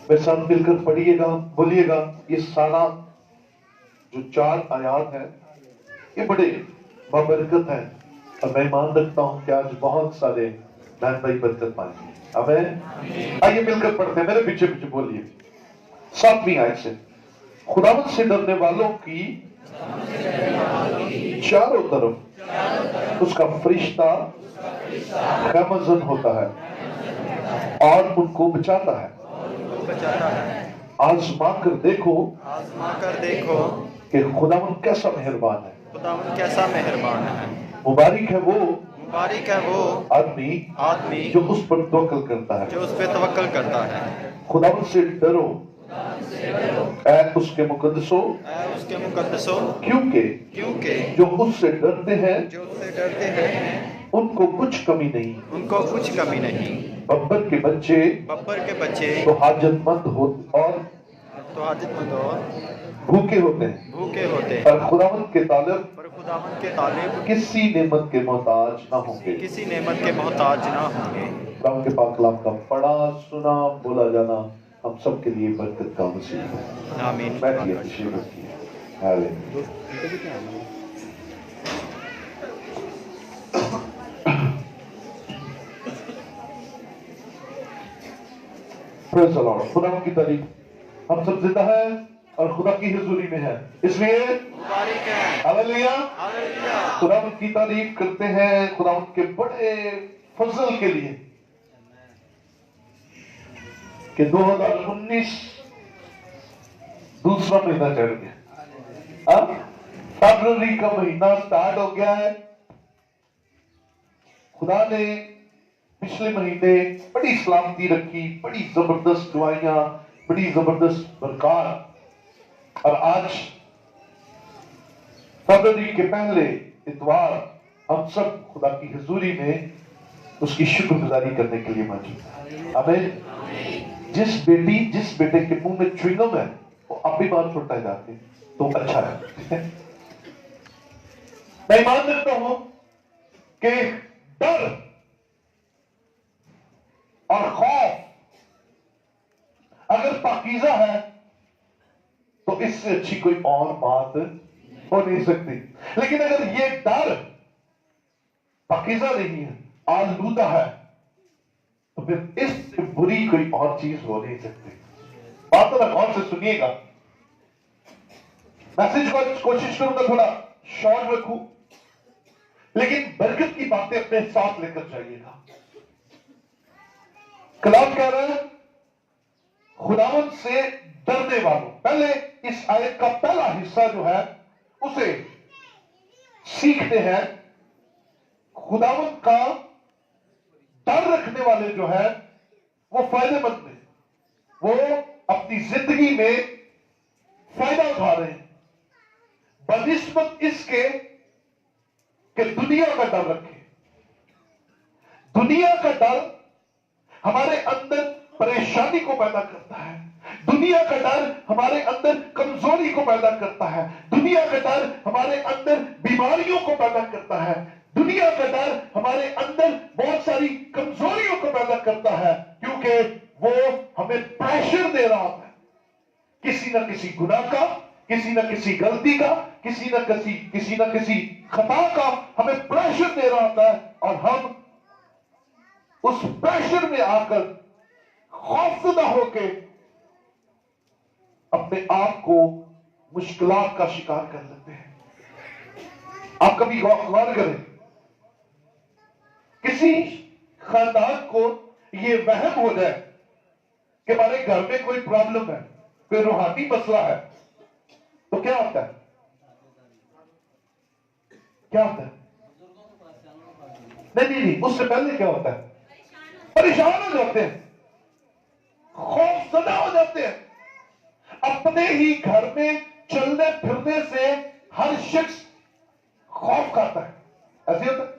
मेरे साथ मिलकर पढ़िएगा, बोलिएगा। ये सारा जो 4 आयात है ये बड़े बाबरकत है, और मैं ईमान रखता हूं कि आज बहुत सारे बहन भाई बरकत पाएंगे। आमीन। आइए मिलकर पढ़ते हैं, मेरे पीछे पीछे बोलिए। 7वीं आयत से, खुदावंद से डरने वालों की चारों तरफ उसका फरिश्ता खैमजन होता है और उनको बचाता है। आजमा कर देखो कि खुदावंद कैसा मेहरबान है। खुदावंद कैसा मेहरबान है। मुबारक है वो आदमी जो उस पर तवक्कल करता है। जो उस पर तवक्कल करता है। खुदावंद से डरो ऐ उसके मुकद्दसों, क्योंकि जो उससे डरते हैं उनको कुछ कमी नहीं। बब्बर के बच्चे तो हाजतमंद और भूखे होते हैं, पर खुदावंद के तालिब किसी नेमत के मोहताज ना होंगे। खुदावंद के पाक कलाम का पढ़ा सुना बोला जाना हम सब के लिए बरकत का वसीला है। आमीन। बैठिए, तशरीफ रखिए। हालेलुया। Praise the Lord. खुदा की तारीफ। हम सब जिंदा हैं और खुदा की हुजूरी में हैं, इसलिए हालेलुया। खुदा की तारीफ करते हैं, खुदा के बड़े फजल के लिए कि 2019 दूसरा महीना चढ़ गया। अब फरवरी का महीना स्टार्ट हो गया है। खुदा ने पिछले महीने बड़ी सलामती रखी, बड़ी जबरदस्त दुआइयां, बड़ी जबरदस्त बरकत, और आज फरवरी के पहले इतवार हम सब खुदा की हुजूरी में उसकी शुक्रगुजारी करने के लिए मौजूद हैं। आमीन। जिस बेटे के मुंह में च्युइंगम है वो अब भी बात छोड़ता है जाके, तो अच्छा है। मैं ईमान रखता हूं कि डर और खौफ अगर पाकीज़ा है तो इससे अच्छी कोई और बात हो नहीं सकती। लेकिन अगर ये डर पाकीज़ा नहीं है, आलूदा है, तो फिर इससे बुरी कोई और चीज हो नहीं सकती। बात तो गौर से सुनिएगा। मैसेज को कोशिश करूंगा थोड़ा शॉर्ट रखूं, लेकिन बरकत की बातें अपने साथ लेकर जाइएगा। कलाम कह रहा है खुदावंद से डरने वालों। पहले इस आयत का पहला हिस्सा जो है उसे सीखते हैं। खुदावंद का डर रखने वाले जो है वो फायदेमंद है, वो अपनी जिंदगी में फायदा उठा रहे हैं बनिस्बत इसके कि दुनिया का डर रखें। दुनिया का डर हमारे अंदर परेशानी को पैदा करता है। दुनिया का डर हमारे अंदर कमजोरी को पैदा करता है। दुनिया का डर हमारे अंदर बीमारियों को पैदा करता है। दुनिया का डर हमारे अंदर बहुत सारी कमजोरियों को पैदा करता है, क्योंकि वो हमें प्रेशर दे रहा है किसी न किसी गुनाह का, किसी न किसी गलती का, किसी न किसी खता का हमें प्रेशर दे रहा होता है, और हम उस प्रेशर में आकर खौफजदा होके अपने आप को मुश्किलात का शिकार कर लेते हैं। आप कभी गौर करें, किसी खानदान को ये वहम हो जाए कि हमारे घर में कोई प्रॉब्लम है, कोई रूहानी मसला है, तो क्या होता है? क्या होता है? नहीं, उससे पहले क्या होता है? परेशान हो जाते हैं, खौफजदा हो जाते हैं। अपने ही घर में चलने फिरने से हर शख्स खौफ खाता है। ऐसे होता है।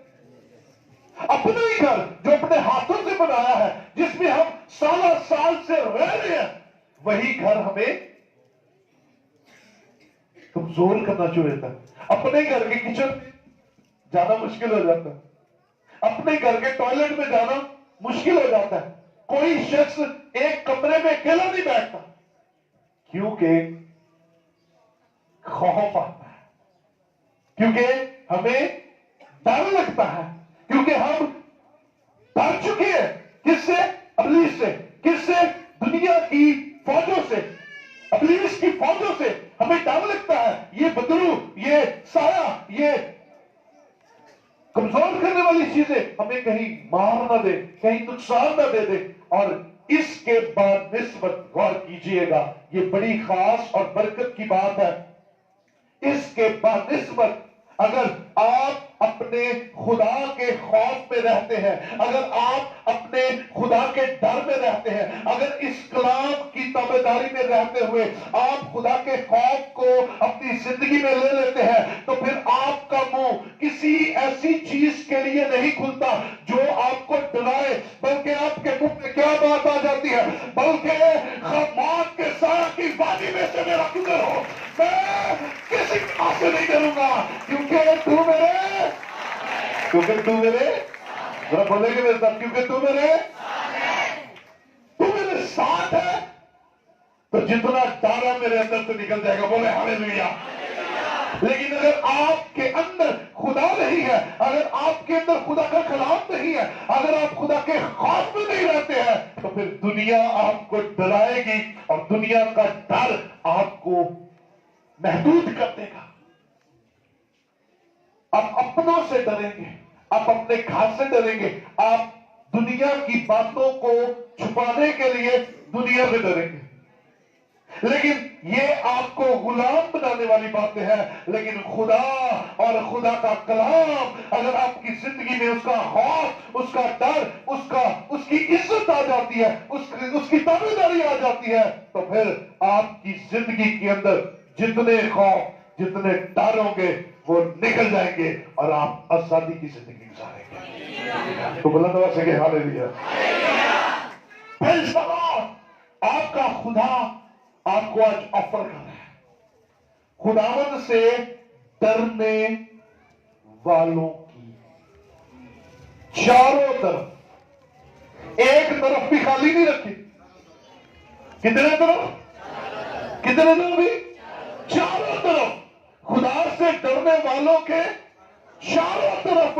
अपना ही घर जो अपने हाथों से बनाया है, जिसमें हम साल से रह रहे हैं, वही घर हमें कमजोर करना शुरू होता है। अपने घर के किचन में जाना मुश्किल हो जाता है, अपने घर के टॉयलेट में जाना मुश्किल हो जाता है। कोई शख्स एक कमरे में अकेला नहीं बैठ क्योंकि खौफ आता है, क्योंकि हमें डर लगता है, क्योंकि हम डर चुके हैं। किससे? इब्लीस से। किससे? दुनिया की फौजों से, इब्लीस की फौजों से हमें डर लगता है। ये बदलू, ये साया, ये कमजोर करने वाली चीजें हमें कहीं मार ना दे, कहीं नुकसान ना दे दे। और इसके बाद निस्बत गौर कीजिएगा, ये बड़ी खास और बरकत की बात है। इसके बाद निस्बत, अगर आप अपने खुदा के खौफ में रहते हैं, अगर आप अपने खुदा के डर में रहते हैं, अगर इस कलाम की ताबेदारी में रहते हुए आप खुदा के खौफ को अपनी जिंदगी में ले लेते हैं, तो फिर आपका मुंह किसी ऐसी चीज के लिए नहीं खुलता जो आपको डराए, बल्कि आपके मुंह में क्या बात आ जाती है? बल्कि मौत के साया की वादी में से मेरा गुजर हो, मैं किसी बात से नहीं डरूंगा, क्योंकि तू मेरे जरा बोलेंगे मेरे साथ, क्योंकि तू मेरे साथ है, तो जितना डर है मेरे अंदर से निकल जाएगा। बोले हालेलुया। लेकिन अगर आपके अंदर खुदा नहीं है, अगर आपके अंदर खुदा का कलाम नहीं है, अगर आप खुदा के खौफ में नहीं रहते हैं, तो फिर दुनिया आपको डराएगी और दुनिया का डर आपको महदूद कर देगा। आप अपनों से डरेंगे, आप अपने घर से डरेंगे, आप दुनिया की बातों को छुपाने के लिए दुनिया से डरेंगे। लेकिन ये आपको गुलाम बनाने वाली बातें हैं। लेकिन खुदा और खुदा का कलाम, अगर आपकी जिंदगी में उसका खौफ, उसका डर, उसकी इज्जत आ जाती है, उसकी ताबेदारी आ जाती है, तो फिर आपकी जिंदगी के अंदर जितने खौफ, जितने डर होंगे वो निकल जाएंगे और आप आजादी की जिंदगी गुजारेंगे। तो बुलंद आवाज से कहिए हालेलुया। Praise the Lord. आपका खुदा आपको आज ऑफर कर रहा है, खुदावंद से डरने वालों की चारों तरफ, एक तरफ भी खाली नहीं रखी। कितने तरफ? कितने तरफ भी? चारों तरफ। खुदा से डरने वालों के चारों तरफ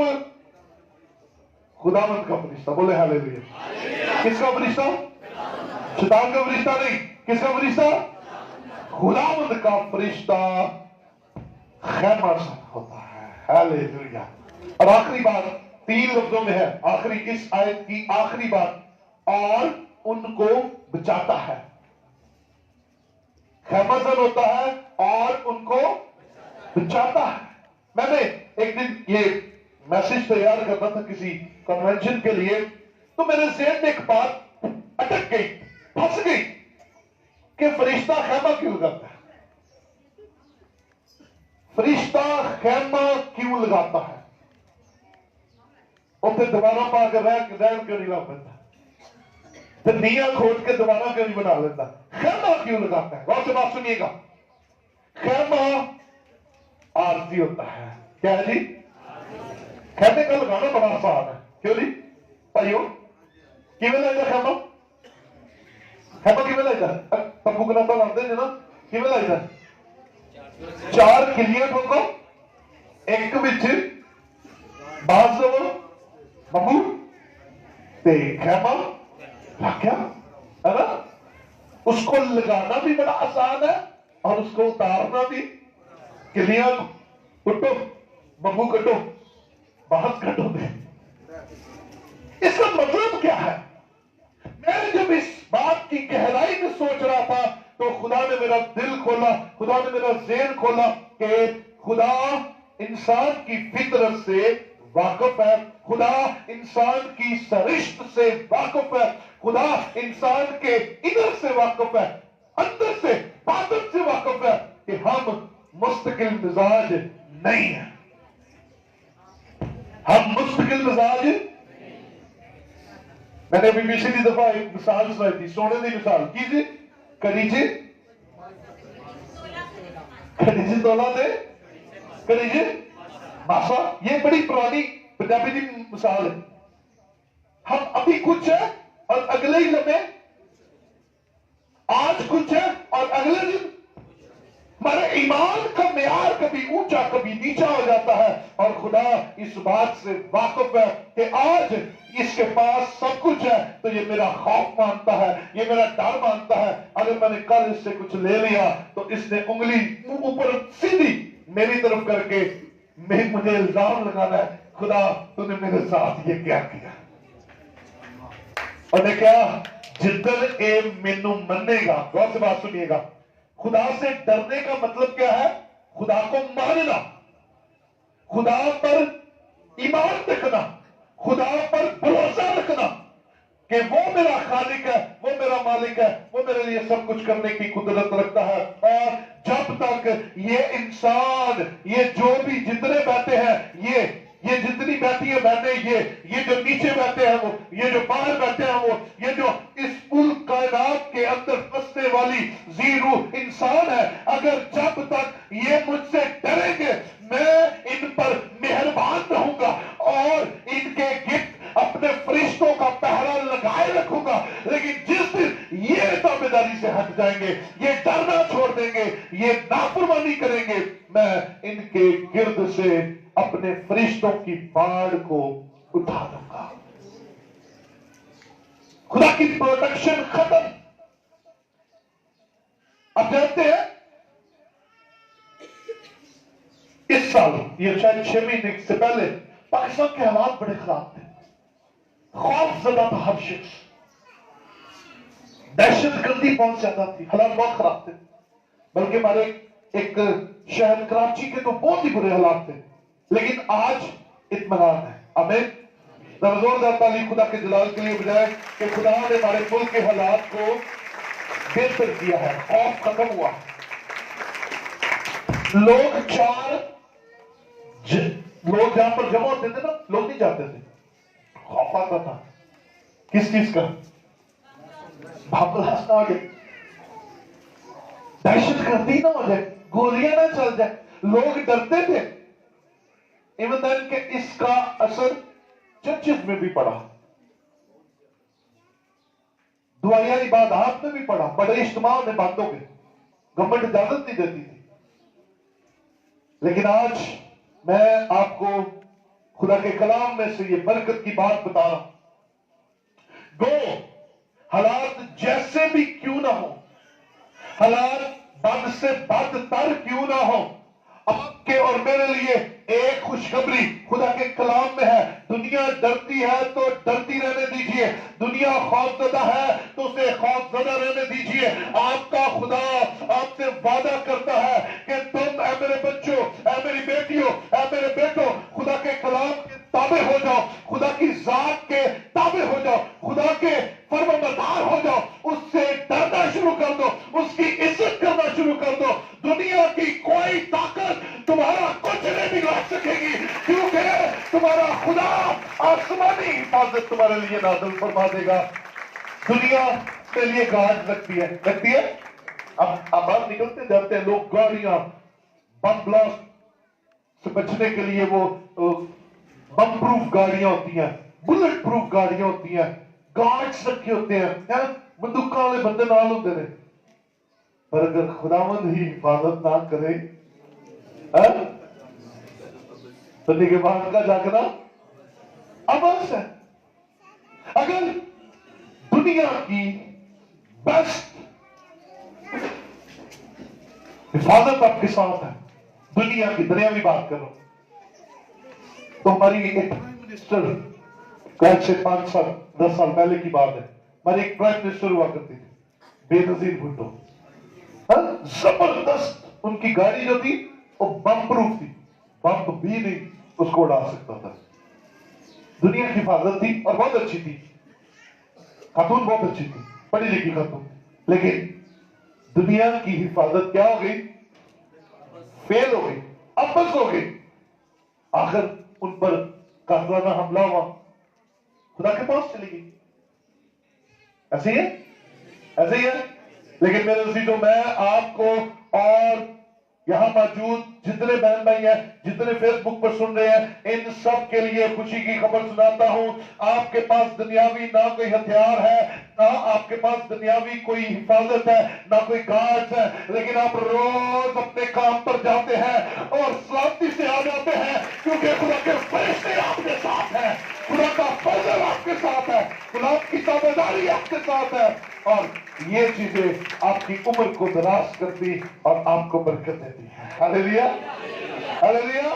खुदावंद का फरिश्ता। बोले हालेलुया। किसका फरिश्ता? शैतान का फरिश्ता नहीं। किसका फरिश्ता? खुदावंद का फरिश्ता खैमा साथ होता है। हालेलुया। और आखिरी बात 3 लफ्जों में है, आखिरी, इस आयत की आखिरी बात, और उनको बचाता है। खैमासन होता है और उनको बचाता है। मैंने एक दिन ये मैसेज तैयार करना था किसी कन्वेंशन के लिए, तो मेरे ज़हन में एक बात अटक गई, फंस गई कि फरिश्ता खैमा क्यों लगाता है? फरिश्ता खैमा क्यों लगाता है? और फिर दोबारा पाकर रहन क्यों नहीं ला पाता? तो नीया खोद के दोबारा क्यों नहीं बना लेता? खैमा क्यों लगाता है? गौर से बात सुनिएगा। खैमा आरती होता है। क्या है जी? खैमे का लगाना बड़ा आसान है। क्यों जी भाइयों? किवें लगता खैमा? खैमा किवें लगता? तंबू कनाता लाते हैं ना, किवें लगता? 4 किलियां ठोको, एक विच बाज दो बंबू ते खैमा रखा है ना। उसको लगाना भी बड़ा आसान है और उसको उतारना भी। किलियां कुटो, बंबू कटो, बाहर कटो दे। इसका मतलब क्या है? मैं जब इस बात की गहराई में सोच रहा था, तो खुदा ने मेरा दिल खोला, खुदा ने मेरा ज़हन खोला कि खुदा इंसान की फितरत से वाकिफ है, खुदा इंसान की सरिश्त से वाकिफ है, खुदा इंसान के इधर से वाकिफ है, अंदर से, बातिन से वाकिफ है कि हम मुस्तकिल मिजाज नहीं है। हम मुस्तकिल मिजाज। मैंने अभी पिछली दफा एक मिसाल सुनाई थी, सोने की मिसाल कीजिए, करीजे तोला दे, करीजे मासा। ये बड़ी पुरानी पंजाबी की मिसाल है। हम अभी कुछ है और अगले ही लम्हे, आज कुछ है और अगले दिन ईमान का मेयार कभी ऊंचा कभी नीचा हो जाता है, और खुदा इस बात से वाकिफ है कि आज इसके पास सब कुछ है, तो ये मेरा खौफ मानता है, ये मेरा डर मानता है। अगर मैंने कल इससे कुछ ले लिया तो इसने उंगली ऊपर सीधी मेरी तरफ करके मुझे इल्जाम लगाना है, खुदा तूने मेरे साथ ये क्या किया। और क्या जिद्दन ए मेनू मनेगा, गौर से बात सुनिएगा, खुदा से डरने का मतलब क्या है? खुदा को मानना, खुदा पर ईमान रखना, खुदा पर भरोसा रखना कि वो मेरा खालिक है, वो मेरा मालिक है, वो मेरे लिए सब कुछ करने की कुदरत रखता है। और जब तक ये इंसान, ये जो भी जितने बैठे हैं, ये जितनी बैठी है बहने, ये जो नीचे बैठे हैं वो, ये जो बाहर बैठे हैं वो, ये जो इस कुल कायनात के अंदर फंसने वाली जीरो इंसान है, अगर जब तक ये मुझसे डरेंगे, मैं इन पर मेहरबान रहूंगा और इनके गिफ्ट अपने फरिश्तों का पहरा लगाए रखूंगा। लेकिन जिस दिन ये ताबेदारी से हट जाएंगे, ये डरना छोड़ देंगे, ये नाफरमानी करेंगे, मैं इनके गिर्द से अपने फरिश्तों की बाढ़ को उठा दूंगा। खुदा की प्रोटेक्शन खत्म। आप जानते हैं इस साल, ये शायद 6 महीने से पहले, पाकिस्तान के हालात बड़े खराब थे, खौफजदा था हर शख्स, दहशतगर्दी पहुंच जाता थी, हालात बहुत खराब थे। बल्कि हमारे एक शहर कराची के तो बहुत ही बुरे हालात थे, लेकिन आज इत्मीनान है। आमीन। जोरदार ताली खुदा के जलाल के लिए बजाय कि खुदा ने हमारे मुल्क के हालात को बेहतर किया है, खौफ खत्म हुआ। लोग जहां पर जमा होते थे ना, लोग नहीं जाते थे, खौफ आता था। किस चीज का? भावलास ना हो जाए, दहशतगर्दी ना हो जाए, गोलियां ना चल जाए, लोग डरते थे। इवन के इसका असर चर्चेस में भी पड़ा, दुआया इबादत में भी पड़ा, बड़े इज्तिमा में बंद हो गए, गवर्नमेंट इजाजत नहीं देती थी। लेकिन आज मैं आपको खुदा के कलाम में से ये बरकत की बात बता रहा हूं। गो हालात जैसे भी क्यों ना हो, हालात बद से बदतर क्यों ना हो, आपके और मेरे लिए एक खुशखबरी खुदा के कलाम में है। दुनिया डरती है तो डरती रहने दीजिए, दुनिया खौफजदा है तो उसे खौफजदा रहने दीजिए। आपका खुदा आपसे वादा करता है कि तुम ऐ मेरे बच्चों, ऐ मेरी बेटियों, ऐ मेरे बेटों, खुदा के कलाम के ताबे हो जाओ, खुदा की जात के ताबे हो जाओ, खुदा के फरमाबरदार हो जाओ, उससे डरना शुरू कर दो, उसकी इज्जत करना शुरू कर दो। दुनिया की कोई ताकत तुम्हारा कुछ नहीं बिगाड़ सकेगी, क्योंकि तुम्हारा खुदा आसमानी हिफाजत तुम्हारे लिए नाज़िल फरमा देगा। दुनिया के लिए गार्ड लगती है। अब बाहर निकलते जाते हैं लोग, गाड़ियां बम ब्लास्ट से बचने के लिए वो बम प्रूफ गाड़ियां होती हैं, बुलेट प्रूफ गाड़ियां होती हैं, गार्ड्स रखे होते हैं, बंदूकों वाले बंदे नाल होते हैं। पर अगर खुदावंद ही हिफाजत ना करे, बंदे के बाद का जागना अबस है। अगर दुनिया की बेस्ट हिफाजत आपके साथ है, दुनिया की दुनियावी बात करो तो हमारी एक प्राइम मिनिस्टर, कल से 5 साल 10 साल पहले की बात है, हमारी एक प्राइम मिनिस्टर हुआ करती थी, बेनजीर भुट्टो। जबरदस्त उनकी गाड़ी जो थी वो बम प्रूफ थी, बम भी नहीं उसको उड़ा सकता था। दुनिया की हिफाजत थी और बहुत अच्छी थी, खातून बहुत अच्छी थी, पढ़ी लिखी खातून। लेकिन दुनिया की हिफाजत क्या हो गई? फेल हो गई, अपस हो गई। आखिर उन पर काफिराना हमला हुआ, खुदा के पास चली गई। ऐसे ही है। लेकिन मेरे अजीजों, मैं आपको और یہاں موجود جتنے بہن بھائی ہیں، جتنے فیس بک پر سن رہے ہیں، ان سب کے لیے خوشی کی خبر سناتا ہوں۔ آپ کے پاس دنیاوی نہ کوئی ہتھیار ہے، نہ آپ کے پاس دنیاوی کوئی حفاظت ہے، نہ کوئی گارڈ ہے، لیکن آپ روز اپنے کام پر جاتے ہیں اور سلامتی سے آ جاتے ہیں، کیونکہ خدا کے فرشتے آپ کے ساتھ ہیں، خدا کا فضل آپ کے ساتھ ہے، خدا کی تابعداری آپ کے ساتھ ہے، اور یہ چیزیں آپ کی عمر کو دراز کرتی اور آپ کو برکت دیتی ہے۔ ہاللیلویا، ہاللیلویا۔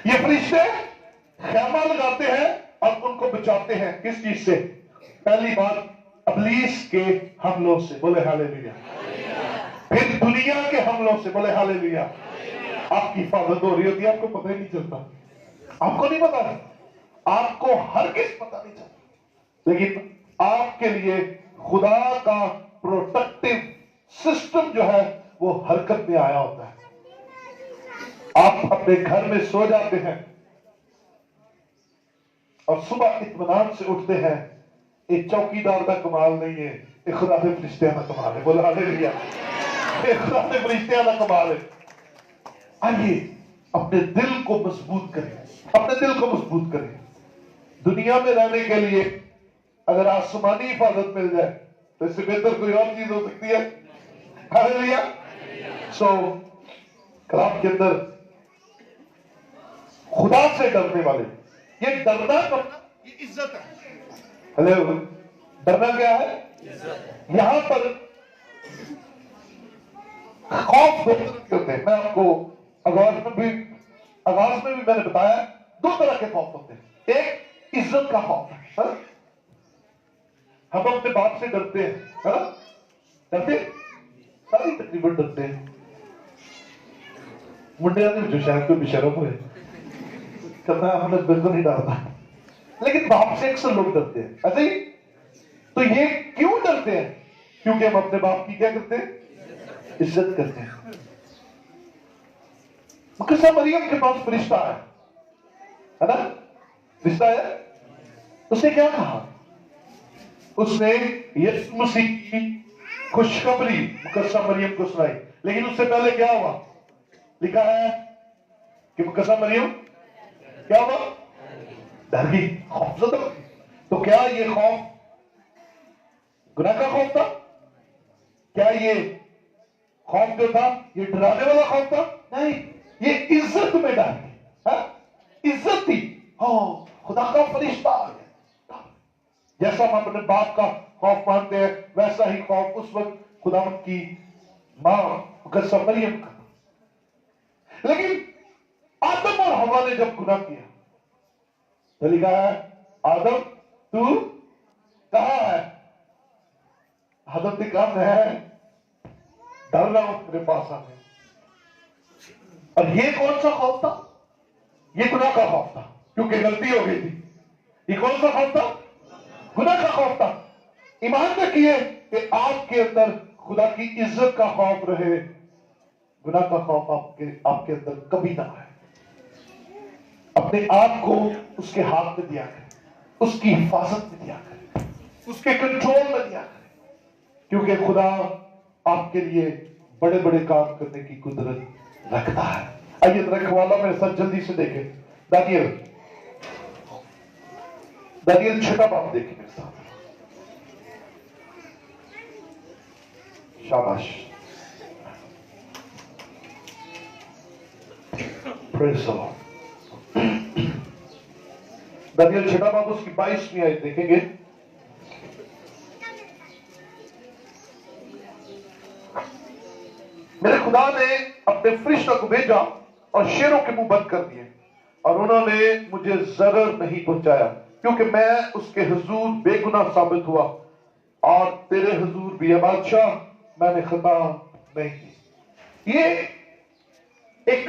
یہ فرشتے خیمہ لگاتے ہیں اور ان کو بچاتے ہیں کس چیز سے؟ پہلی بات ابلیس کے حملوں سے، بولے ہاللیلویا۔ پھر دنیا کے حملوں سے، بولے ہاللیلویا۔ آپ کی حفاظت ہو رہی ہوتی ہے، آپ کو پتہ ہی نہیں چلتا، آپ کو نہیں پتا، آپ کو ہرگز پتہ نہیں چلتا، لیکن آپ کے لیے خدا کا پروٹیکٹیو سسٹم جو ہے وہ حرکت میں آیا ہوتا ہے۔ آپ اپنے گھر میں سو جاتے ہیں اور صبح اطمینان سے اٹھتے ہیں، ایک چوکیدار کا کمال نہیں ہے، ایک خدا کے فرشتوں کا کمال ہے، بولا ہاللیلویا۔ ایک خدا کے فرشتوں کا کمال ہے۔ آئیے اپنے دل کو مضبوط کریں، اپنے دل کو مضبوط کریں۔ دنیا میں رہنے کے لیے اگر آسمانی حفاظت مل جائے تو اس سے بہتر کوئی اور چیز ہو سکتی ہے؟ ہاللیلویا۔ سو کلام کے اندر خدا سے ڈرنے والے، یہ ڈرنا یہ عزت ہے۔ ہلو، ڈرنا کیا ہے؟ یہاں پر خوف دو طرح کے ہوتے ہیں۔ میں آپ کو آغاز میں بھی میں نے بتایا دو طرح کے خوف ہوتے ہیں۔ ایک عزت کا خوف ہے، ہم اپنے باپ سے ڈرتے ہیں، ڈرتے ساری تقریباً ڈرتے ہیں، منڈے آدمی جو شاید کوئی بشرم ہوئے کرنا ہمیں بالکل نہیں ڈرتا، لیکن باپ سے اکثر لوگ ڈرتے ہیں، ایسے ہی۔ تو یہ کیوں ڈرتے ہیں؟ کیونکہ ہم اپنے باپ کی کیا کرتے ہیں؟ عزت کرتے ہیں۔ مقدسہ مریم کے پاس فرشتہ ہے نا، فرشتہ ہے، اس نے کیا کہا؟ اس نے یسوع مسیح کی خوشخبری مقدسہ مریم کو سنائی، لیکن اس سے پہلے کیا ہوا؟ لکھا ہے کہ مقدسہ مریم کیا ہوا؟ ڈر گئی، خوفزدہ ہو گئی۔ تو کیا یہ خوف گناہ کا خوف تھا؟ کیا یہ خوف جو تھا یہ ڈرانے والا خوف تھا؟ نہیں، یہ عزت میں ڈر گئی، عزت تھی، خدا کا فرشتہ آ گیا۔ جیسا ہم اپنے باپ کا خوف مانتے ہیں ویسا ہی خوف اس وقت خداوند کی ماں مقدسہ مریم کا۔ لیکن آدم اور حوا نے جب گناہ کیا تو لکھا ہے آدم تو کہاں ہے؟ آدم نے کہا میں ڈر رہا ہوں میرے پاس آنے۔ اور یہ کون سا خوف تھا؟ یہ گناہ کا خوف تھا، کیونکہ غلطی ہو گئی تھی۔ یہ کون سا خوف تھا؟ گناہ کا خوف تھا۔ ایمان رکھیے کہ آپ کے اندر خدا کی عزت کا خوف رہے، گناہ کا خوف آپ کے اندر کبھی نہ آئے۔ اپنے آپ کو اس کے ہاتھ میں دیا کریں، اس کی حفاظت میں دیا کریں، اس کے کنٹرول میں دیا کریں، کیونکہ خدا آپ کے لیے بڑے بڑے کام کرنے کی قدرت رکھتا ہے۔ آئیے رکھوالا میرے ساتھ جلدی سے دیکھیں دانیل 6 باب دیکھیں میرے ساتھ۔ شاباش، پریز دی لارڈ۔ دانیل 6 باب اس کی 22ویں آیت دیکھیں گے۔ میرے خدا نے اپنے فرشتہ کو بھیجا اور شیروں کے منہ بند کر دیے، اور انہوں نے مجھے ضرر نہیں پہنچایا، کیونکہ میں اس کے حضور بے گناہ ثابت ہوا، اور تیرے حضور بھی ہے بادشاہ میں نے خطا نہیں کی۔ یہ ایک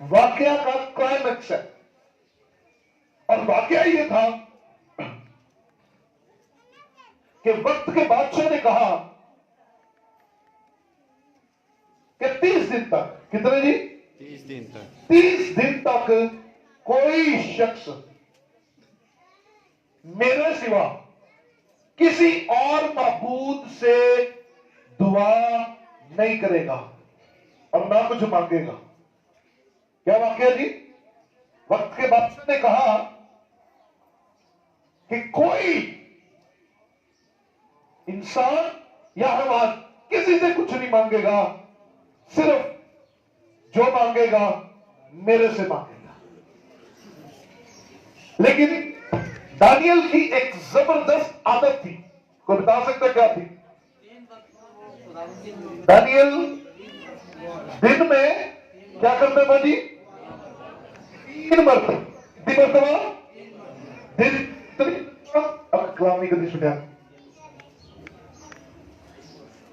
واقعہ کا کلائمیکس ہے، اور واقعہ یہ تھا کہ وقت کے بادشاہ نے کہا کہ 30 دن تک، کتنے جی؟ 30 دن تک 30 دن تک کوئی شخص میرے سوا کسی اور معبود سے دعا نہیں کرے گا۔ और ना कुछ मांगेगा। क्या वाक्य जी? वक्त के बादशाह ने कहा कि कोई इंसान या हैवान किसी से कुछ नहीं मांगेगा, सिर्फ जो मांगेगा मेरे से मांगेगा। लेकिन दानियल की एक जबरदस्त आदत थी। कोई बता सकता क्या थी? दानियल दिन में क्या करते थे जी? 3 मरतबा दिन। अब कलाम नहीं कभी सुना।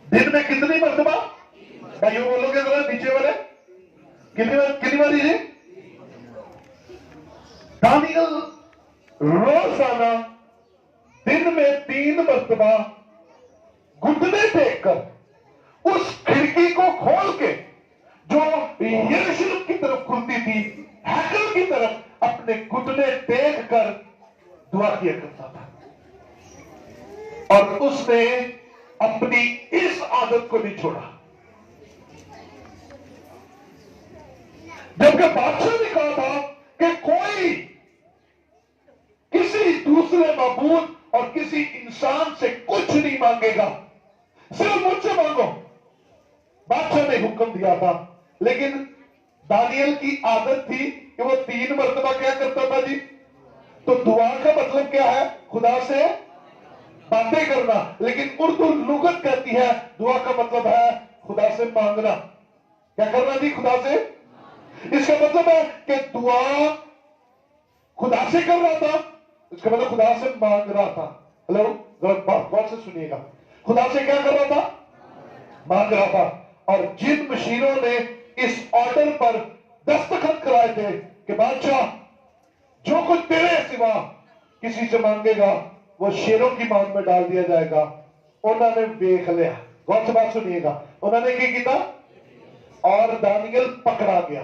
दिन में कितनी मरतबा? भाइयों बोलोगे जरा नीचे वाले, कितनी बार जी? दानियल रोजाना दिन में 3 मरतबा घुटने टेक कर उस खिड़की को खोल के जो यरूशलेम की तरफ खुलती थी, हैकल की तरफ, अपने घुटने टेक कर दुआ किया करता था। और उसने अपनी इस आदत को नहीं छोड़ा। जबकि बादशाह ने कहा था कि कोई किसी दूसरे माबूद और किसी इंसान से कुछ नहीं मांगेगा, सिर्फ मुझसे मांगो। बादशाह ने हुक्म दिया था। लेकिन दानियल की आदत थी कि वो 3 मरतबा क्या करता था जी? तो दुआ का मतलब क्या है? खुदा से बातें करना। लेकिन उर्दू लुगत कहती है दुआ का मतलब है खुदा से मांगना। क्या करना जी? खुदा से। इसका मतलब है कि दुआ खुदा से कर रहा था, इसका मतलब खुदा से मांग रहा था। हेलो, गौर से सुनिएगा। खुदा से क्या कर रहा था? मांग रहा था। और जिन मशीरों ने इस ऑर्डर पर दस्तखत कराए थे कि बादशाह जो कुछ तेरे सिवा किसी से मांगेगा वो शेरों की मांग में डाल दिया जाएगा, उन्होंने देख लिया। गौर से बात सुनिएगा। उन्होंने क्या किया? और दानियल पकड़ा गया।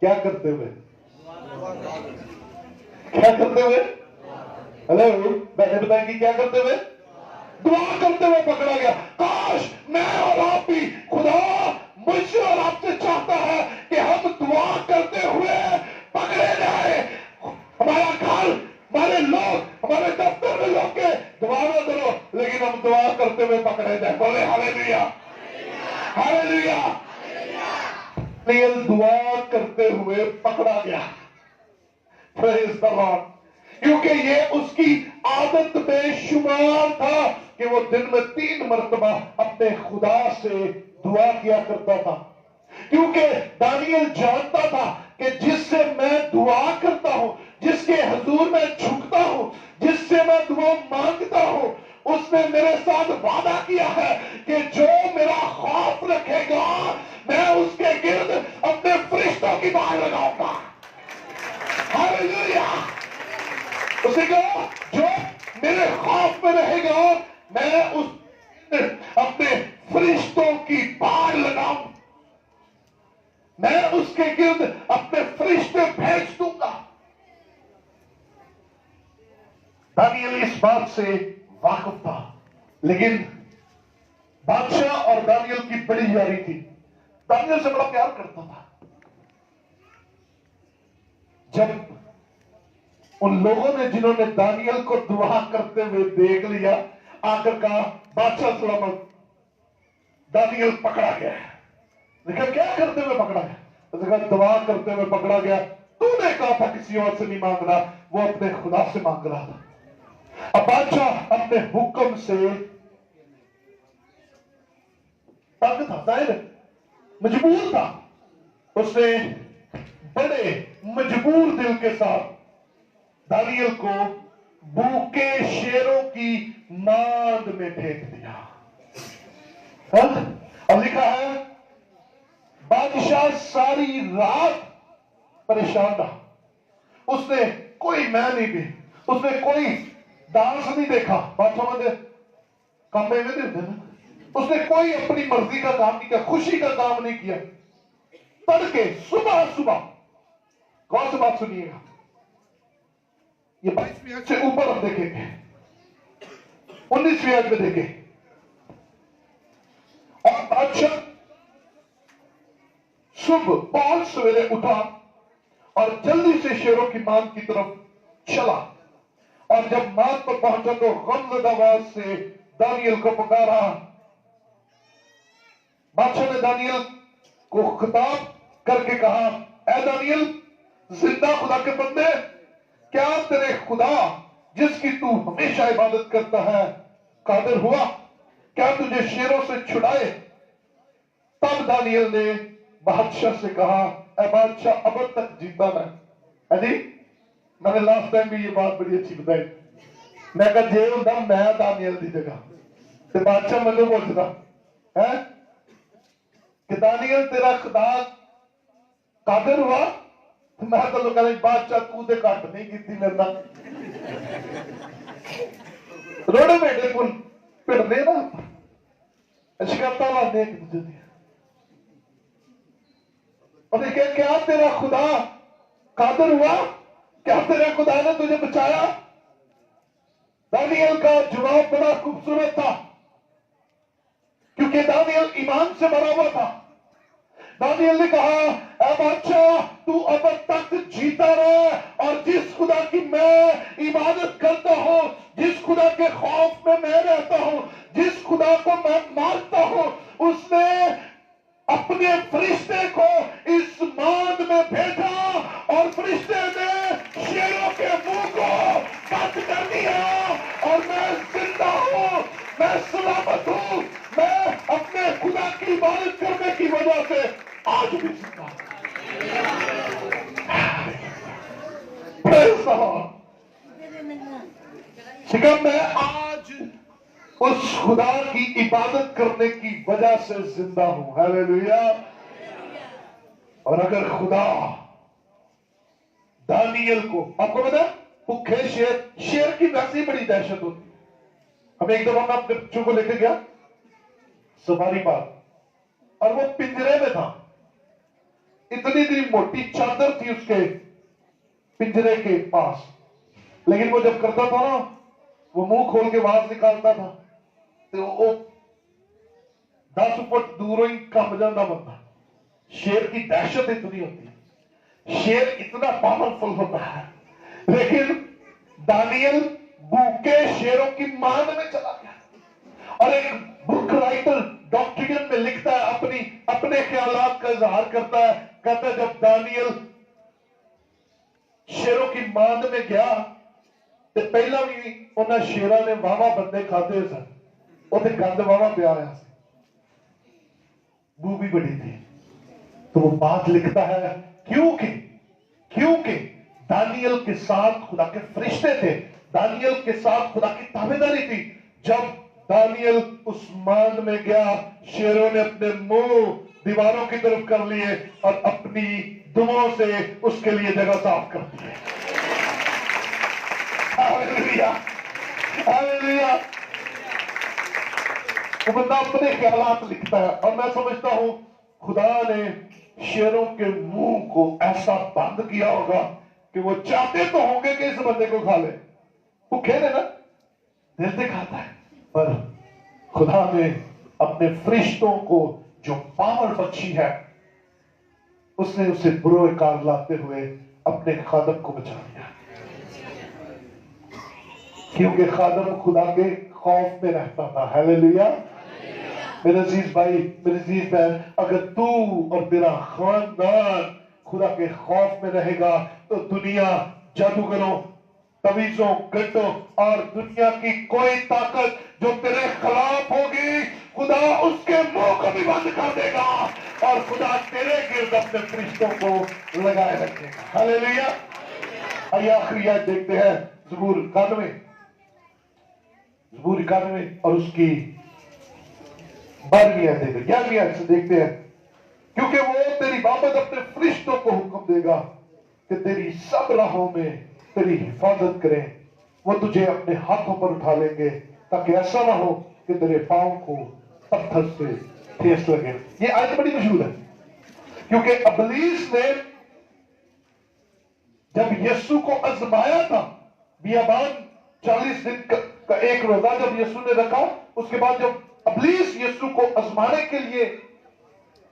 क्या करते हुए? क्या करते हुए? हेलो, मैंने बताया कि क्या करते हुए? दुआ करते हुए पकड़ा गया। काश मैं और आप भी, खुदा मुझसे और आपसे चाहता है कि हम दुआ करते हुए पकड़े जाए। हमारा घर, हमारे लोग, हमारे दफ्तर में लोग के दुआ न करो, लेकिन हम दुआ करते हुए पकड़े जाए। बोले हालेलुया, हालेलुया। दानियल दुआ करते हुए पकड़ा गया। Praise the Lord. क्योंकि ये उसकी आदत में शुमार था कि वो दिन में 3 मरतबा अपने खुदा से दुआ किया करता था। क्योंकि दानियल जानता था कि जिससे मैं दुआ करता हूं, जिसके हुजूर में झुकता हूं, जिससे मैं दुआ मांगता हूं, उसने मेरे साथ वादा किया है कि जो मेरा खौफ रखेगा मैं उसके गिर्द अपने फरिश्तों की बाढ़ लगाऊंगा। हालेलुया। उसे कहा जो मेरे खौफ में रहेगा मैं उस अपने फरिश्तों की बाढ़ लगाऊं, मैं उसके गिर्द अपने फरिश्ते भेज दूंगा। दानियल इस बात से वाकिफ था। लेकिन बादशाह और दानियल की बड़ी यारी थी। दानियल से बड़ा प्यार करता था। जब उन लोगों ने जिन्होंने दानियल को दुआ करते हुए देख लिया, आकर कहा बादशाह सलामत, दानियल पकड़ा गया है। देखा क्या करते हुए पकड़ा गया? देखा दुआ करते हुए पकड़ा गया। तूने कहा था किसी और से नहीं मांगना, वो अपने खुदा से मांग रहा था। अब बादशाह अपने हुक्म से तंग था, जाहिर मजबूर था। उसने बड़े मजबूर दिल के साथ दानियल को भूखे शेरों की मांद में फेंक दिया। अब लिखा है बादशाह सारी रात परेशान रहा। उसने कोई मैं नहीं भी, उसने कोई डांस नहीं देखा। बादशाह में काम में नहीं होते ना, उसने कोई अपनी मर्जी का काम नहीं किया, खुशी का काम नहीं किया। तड़के सुबह सुबह, कौन सी बात सुनिएगा, ये 22वीं आयत से ऊपर हम देखेंगे, 19वीं आयत में देखें। और बादशाह सुबह बहुत सवेरे उठा और जल्दी से शेरों की मान की तरफ चला, और जब मान पर पहुंचा तो गमज़दा आवाज से दानियल को पुकारा। बादशाह ने दानियल को खिताब करके कहा, ऐ दानियल, जिंदा खुदा के बंदे, क्या तेरे खुदा जिसकी तू हमेशा इबादत करता है कादिर हुआ क्या तुझे शेरों से छुड़ाए? तब दानियल ने बादशाह से कहा, ऐ बादशाह, अब तक जीता मैं। जी, मैंने लास्ट टाइम भी ये बात बड़ी अच्छी बताई। मैं कहा जे हुंदा मैं दानियल की जगह ते बादशाह मैनू पूछदा है कि दानियल तेरा खुदा कादिर हुआ? मैं तो कहना बादशाह तू ते घट नहीं की मेरे नाल। रोड़े बेटे को भिड़ने ना शिकायत लाते एक दूसरे दी। और क्या तेरा खुदा कादिर हुआ? क्या तेरे खुदा ने तुझे बचाया? दानियल का जवाब बड़ा खूबसूरत था, क्योंकि दानियल ईमान से भरा हुआ था। दानियल ने कहा, ऐ बादशाह, तू अब तक जीता रहे, और जिस खुदा की मैं इबादत करता हूं, जिस खुदा के खौफ में मैं रहता हूं, जिस खुदा को मैं मानता हूं, उसने अपने फरिश्ते को इस मान में भेजा, और फरिश्ते ने शेरों के मुंह को बंद कर दिया, और मैं जिंदा हूं, मैं सलामत हूं, मैं अपने खुदा की इबादत करने की वजह से आज भी जिंदा हूं। मैं आज उस खुदा की इबादत करने की वजह से जिंदा हूं। हालेलुया। और अगर खुदा दानियल को, आपको पता भूखे शेर की वैसे ही बड़ी दहशत होती है। हमें एक दफा मैं अपने बच्चों को लेकर गया सफारी पार्क, और वो पिंजरे में था। इतनी मोटी चादर थी उसके पिंजरे के पास, लेकिन वो जब करता था ना, वो मुंह खोल के आवाज निकालता था, तो वो 10 फुट दूरों ही कंब जाता बंदा। शेर की दहशत इतनी होती है, शेर इतना पावरफुल होता है, लेकिन दानियल भूखे शेरों की मान में चला गया। और एक बुक राइटर डॉक्ट्रिन में लिखता है, अपने ख्यालात का इजहार करता है, कहता है जब दानियल शेरों की मान में गया तो पहला भी उन्हें शेरा ने वावा बंदे खाते सन, उसे गंद वावा पिया होया सी, बू भी बड़ी थी। तो वो बात लिखता है, क्योंकि दानियल के साथ खुदा के फरिश्ते थे, दानियल के साथ खुदा की ताबेदारी थी। जब दानियल उस मान में गया, शेरों ने अपने मुंह दीवारों की तरफ कर लिए और अपनी दुमों से उसके लिए जगह साफ कर दी। Hallelujah, hallelujah. वो बंदा अपने ख्यालात लिखता है, और मैं समझता हूं खुदा ने शेरों के मुंह को ऐसा बंद किया होगा कि वो चाहते तो होंगे कि इस बंदे को खा ले, भूखे ने ना, दिल से खाता है, पर खुदा ने अपने फरिश्तों को जो पावर बख्शी है, उसने उसे बुरोकार लाते हुए अपने खादम को बचा लिया, क्योंकि खादम खुदा के खौफ में रहता था। हालेलुया। मेरे अजीज भाई, मेरी अजीज बहन, अगर तू और तेरा खानदान खुदा के खौफ में रहेगा तो दुनिया जादूगरों, तवीजों, गड्ढों और दुनिया की कोई ताकत जो तेरे खिलाफ होगी, खुदा उसके मुंह को भी बंद कर देगा, और खुदा तेरे गिर्द अपने फरिश्तों को लगाए रखेगा। हालेलुया। आइए आखिरी आयत देखते हैं, ज़बूर 91 और उसकी 12वीं आयत, 11वीं आयत से देखते हैं। क्योंकि वो तेरी बाबत अपने फरिश्तों को हुक्म देगा कि तेरी सब राहों में तेरी हिफाजत करें, वो तुझे अपने हाथों पर उठा लेंगे, ताकि ऐसा ना हो कि तेरे पांव को पत्थर से ठेस लगे। ये आयत बड़ी मशहूर है, क्योंकि इब्लीस ने जब यीशु को आजमाया था, बियाबान 40 दिन का एक रोजा जब यीशु ने रखा, उसके बाद जब इब्लीस यीशु को आजमाने के लिए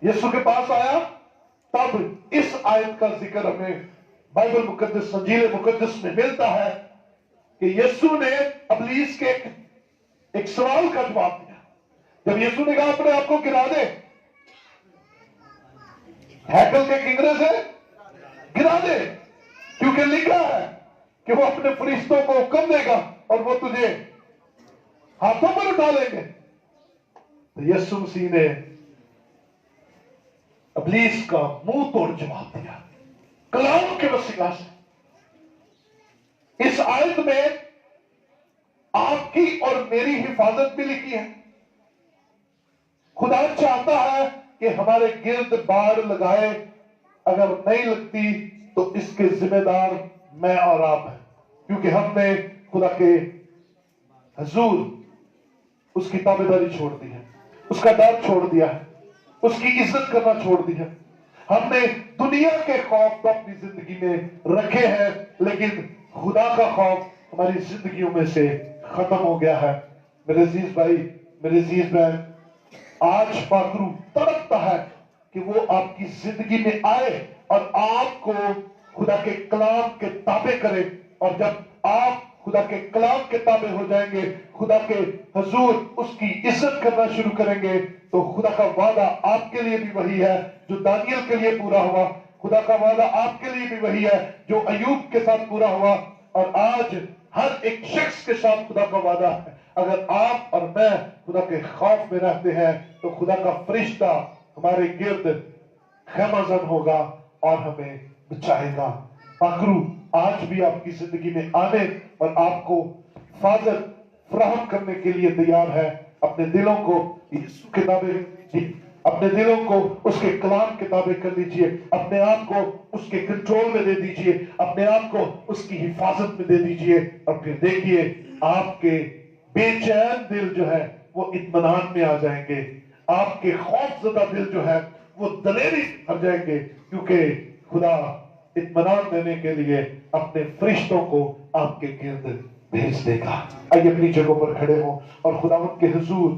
यीशु के पास आया, तब इस आयत का जिक्र हमें बाइबल मुकद्दस इंजील मुकद्दस में मिलता है कि यीशु ने इब्लीस के एक सवाल का जवाब दिया। जब यीशु ने कहा अपने आप को गिरा दे, हैकल के किंगरे से गिरा दे, क्योंकि लिखा है कि वो अपने फरिश्तों को हुक्म देगा और वो तुझे हाथों पर उठा लेंगे। तो यीशु मसीह ने इब्लीस का मुंह तोड़ जवाब दिया कलाम के वसीला से। इस आयत में आपकी और मेरी हिफाजत भी लिखी है। खुदा चाहता है कि हमारे गिर्द बाड़ लगाए, अगर नहीं लगती तो इसके जिम्मेदार मैं और आप हैं, क्योंकि हमने खुदा के हुजूर उसकी ताबेदारी छोड़ दी है, उसका डर छोड़ दिया है, उसकी इज्जत करना छोड़ दी है। हमने दुनिया के खौफ तो अपनी जिंदगी में रखे हैं, लेकिन खुदा का खौफ हमारी जिंदगियों में से खत्म हो गया है। मेरे अजीज भाई, मेरे अजीज बहन, आज पाकरू तड़पता है कि वो आपकी जिंदगी में आए और आपको खुदा के कलाम के ताबे करे। और जब आप खुदा के कलाम के ताबे हो जाएंगे, खुदा के हुजूर उसकी इज्जत करना शुरू करेंगे, तो खुदा का वादा आपके लिए भी वही है जो दानियल के लिए पूरा हुआ। खुदा का वादा आपके लिए भी वही है जो अयूब के साथ पूरा हुआ, और आज हर एक शख्स के साथ खुदा का वादा है। अगर आप और मैं खुदा के खौफ में रहते हैं तो खुदा का फरिश्ता हमारे गिर्द खैमाजन होगा और हमें बचाएगा। पाकरू आज भी आपकी जिंदगी में आने और आपको हिफाजत फराहम करने के लिए तैयार है। अपने दिलों को यीशु के ताबे कीजिए, अपने दिलों को उसके कलाम के ताबे कर लीजिए, अपने आप को उसके कंट्रोल में दे दीजिए, अपने आप को उसकी हिफाजत में दे दीजिए, और फिर देखिए आपके बेचैन दिल जो है वो इत्मीनान में आ जाएंगे, आपके खौफजदा दिल जो है वो दलेरी भर जाएंगे, क्योंकि खुदा इत्मीनान देने के लिए अपने फरिश्तों को आपके गिर्द भेज देगा। आइए अपनी जगहों पर खड़े हो और खुदावंद के हुजूर